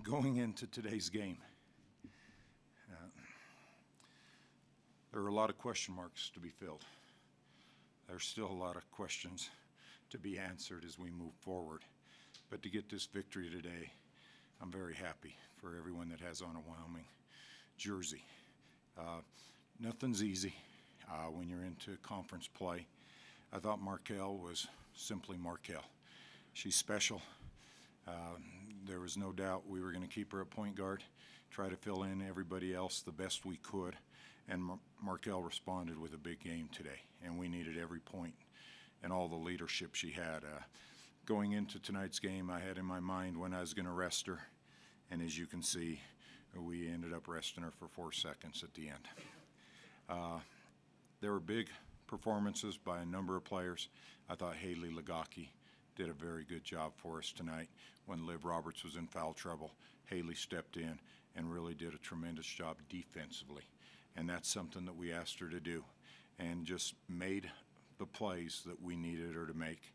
Going into today's game, there are a lot of question marks to be filled. There's still a lot of questions to be answered as we move forward. But to get this victory today, I'm very happy for everyone that has on a Wyoming jersey. Nothing's easy when you're into conference play. I thought Markel was simply Markel. She's special. There was no doubt we were going to keep her at point guard, try to fill in everybody else the best we could, and Markel responded with a big game today, and we needed every point and all the leadership she had. Going into tonight's game, I had in my mind when I was going to rest her, and as you can see, we ended up resting her for 4 seconds at the end. There were big performances by a number of players. I thought Haley Legerski did a very good job for us tonight. When Liv Roberts was in foul trouble, Haley stepped in and really did a tremendous job defensively. And that's something that we asked her to do and just made the plays that we needed her to make.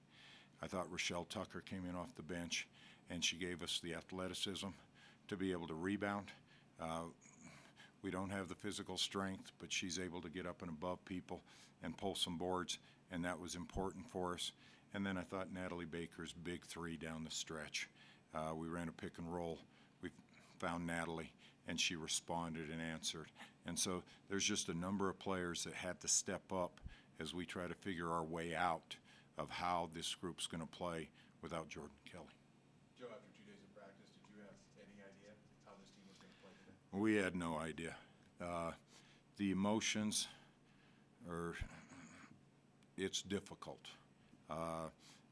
I thought Rochelle Tucker came in off the bench and she gave us the athleticism to be able to rebound. We don't have the physical strength, but she's able to get up and above people and pull some boards, and that was important for us. And then I thought Natalie Baker's big three down the stretch. We ran a pick and roll. We found Natalie, and she responded and answered. And so there's just a number of players that had to step up as we try to figure our way out of how this group's going to play without Jordan Kelly. Joe, after 2 days of practice, did you have any idea how this team was going to play today? We had no idea. The emotions are, it's difficult.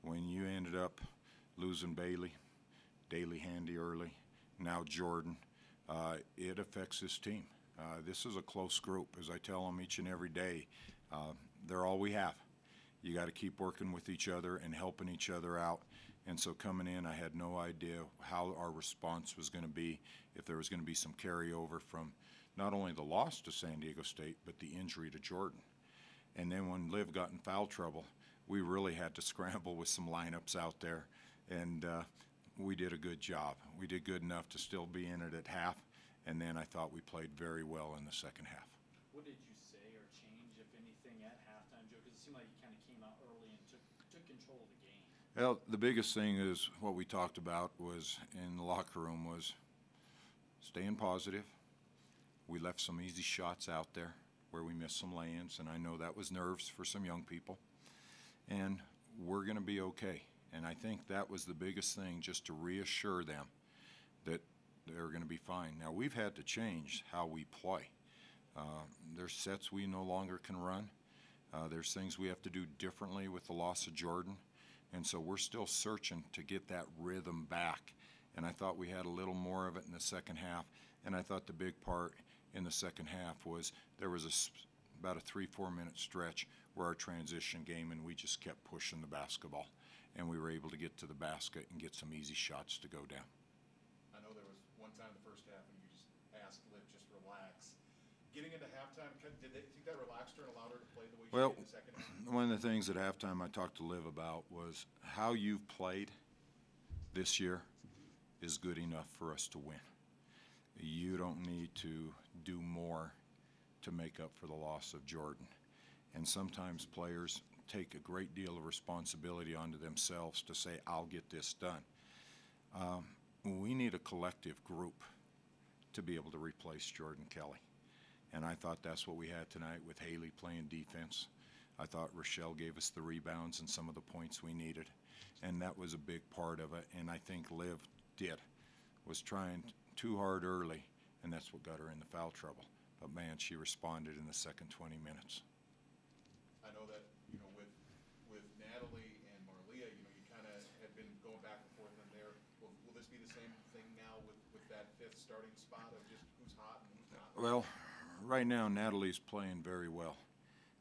When you ended up losing Bailey, Daly Handy early, now Jordan, it affects this team. This is a close group. As I tell them each and every day, they're all we have. You got to keep working with each other and helping each other out. And so coming in, I had no idea how our response was going to be, if there was going to be some carryover from not only the loss to San Diego State, but the injury to Jordan. And then when Liv got in foul trouble, we really had to scramble with some lineups out there, and we did a good job. We did good enough to still be in it at half, and then I thought we played very well in the second half. What did you say or change, if anything, at halftime, Joe? Because it seemed like you kind of came out early and took control of the game. Well, the biggest thing is what we talked about was in the locker room was staying positive. We left some easy shots out there where we missed some lay-ins, and I know that was nerves for some young people. And we're going to be okay. And I think that was the biggest thing, just to reassure them that they're going to be fine. Now, we've had to change how we play. There's sets we no longer can run. There's things we have to do differently with the loss of Jordan. And so we're still searching to get that rhythm back. And I thought we had a little more of it in the second half. And I thought the big part in the second half was there was about a 3-4 minute stretch where our transition game, and we just kept pushing the basketball, and we were able to get to the basket and get some easy shots to go down. I know there was one time in the first half when you just asked Liv, just relax. Getting into halftime, did they think that relaxed her and allowed her to play the way she did in the second half? One of the things at halftime I talked to Liv about was how you've played this year is good enough for us to win. You don't need to do more to make up for the loss of Jordan. And sometimes players take a great deal of responsibility onto themselves to say, I'll get this done. We need a collective group to be able to replace Jordan Kelly. And I thought that's what we had tonight with Haley playing defense. I thought Rochelle gave us the rebounds and some of the points we needed. And that was a big part of it. And I think Liv was trying too hard early, and that's what got her in the foul trouble. But man, she responded in the second 20 minutes. I know that, with Natalie and Marlia, you kind of had been going back and forth in there. Will this be the same thing now with that fifth starting spot of just who's hot and who's not? Well, right now Natalie's playing very well,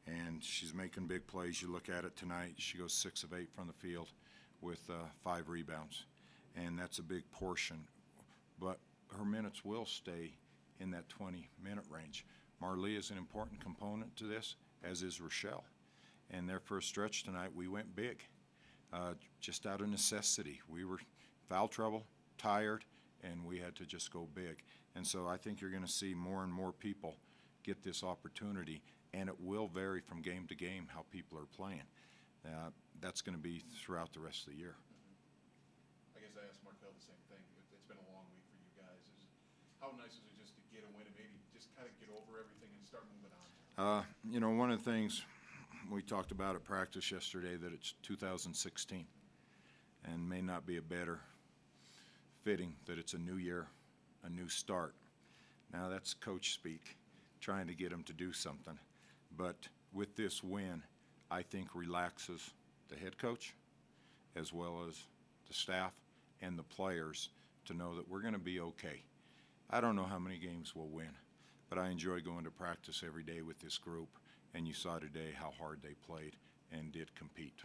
and she's making big plays. You look at it tonight, she goes 6 of 8 from the field with 5 rebounds, and that's a big portion. But her minutes will stay in that 20-minute range. Marlia is an important component to this, as is Rochelle. And their first stretch tonight, we went big, just out of necessity. We were foul trouble, tired, and we had to just go big. And so I think you're going to see more and more people get this opportunity, and it will vary from game to game how people are playing. That's going to be throughout the rest of the year. I guess I asked Markel the same thing. It's been a long week for you guys. How nice is it just to get a win and maybe just kind of get over everything and start moving on? You know, one of the things we talked about at practice yesterday, that it's 2016 and may not be a better fitting that it's a new year, a new start. Now that's coach speak, trying to get them to do something. But with this win, I think relaxes the head coach as well as the staff and the players to know that we're going to be okay. I don't know how many games we'll win, but I enjoy going to practice every day with this group, and you saw today how hard they played and did compete.